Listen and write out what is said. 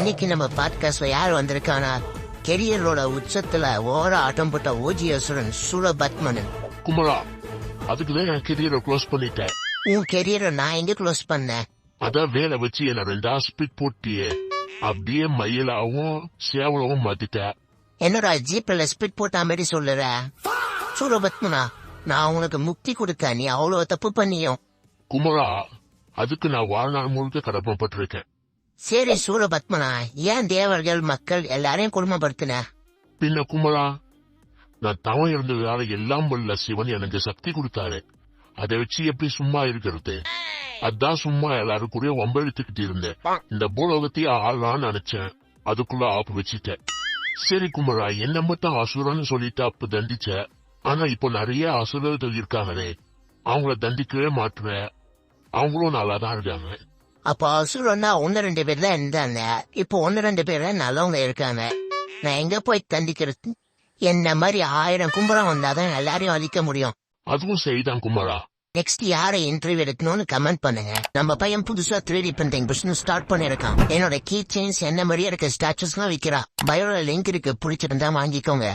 இன்னைக்கு நம்ம பாட்காஸ்ட்ல யார் வந்திருக்கானா, கெரியரோட உச்சத்துல ஓர ஆட்டம் போட்ட ஓஜி அசுரன் சூரபத்மனன். குமரா, அதுக்குதான் என் கெரியரை க்ளோஸ் பண்ணிட்டேன். உன் கெரியரை நான் எங்க க்ளோஸ் பண்ணேன்? அதான் வேலை வச்சு என்ன 2 ஸ்பிட் போட்டியே, அப்படியே மயிலாவும் சேவலவும் மாத்திட்ட. என்னடா ஜீப்ல ஸ்பிட் போட்ட மாதிரி சொல்லுற? சூரபத்மனா, நான் உனக்கு முக்தி கொடுக்க நீ அவ்வளவு தப்பு பண்ணியும். குமரா, அதுக்கு நான் வாழ்நாள் முழுக்க கடமைப்பட்டிருக்கேன். சரி சூரபத்மனா, ஏன் தேவர்கள் மக்கள் எல்லாரையும் குடும்பப்படுத்தின? பின்ன குமரா, நான் தவம் இருந்ததால எல்லாம் வல்ல சிவன் எனக்கு சக்தி கொடுத்தாரு. அதை வச்சு எப்படி சும்மா இருக்கிறது? அதான் சும்மா எல்லாரும் கூட வம்பெழுத்துக்கிட்டு இருந்தேன். இந்த பூலோகத்தையே ஆளான்னு நினைச்சேன். அதுக்குள்ள ஆப்பு வச்சுட்டேன். சரி குமரா, என்ன மட்டும் அசுரன்னு சொல்லிட்டு அப்ப தண்டிச்ச. ஆனா இப்போ நிறைய அசுரர்கள் இருக்காங்களே, அவங்கள தண்டிக்கவே மாட்டுறேன். அவங்களும் நல்லாதான் இருக்காங்க. அப்போ அசுரன்னா 1-2 பேர் தான் இருந்தாங்க. இப்போ 1-2 பேர் நல்லவங்க இருக்காங்க. நான் எங்க போய் தண்டிக்கிறது? என்ன மாதிரி 1000 கும்பரம் வந்தாதான் எல்லாரையும் அழிக்க முடியும். அதுவும் சரிதான் குமரா. நெக்ஸ்ட் யாரை இன்டர்வியூ எடுக்கணும்னு கமெண்ட் பண்ணுங்க. நம்ம பையன் புதுசா 3D பிரிண்டிங் பிசினஸ் ஸ்டார்ட் பண்ணிருக்கான். என்னோட கீ செயின்ஸ் என்ன மாதிரியே இருக்க ஸ்டாச்சுஸ் எல்லாம் விக்கிறா. பயோல லிங்க் இருக்கு, பிடிச்சிருந்தா வாங்கிக்கோங்க.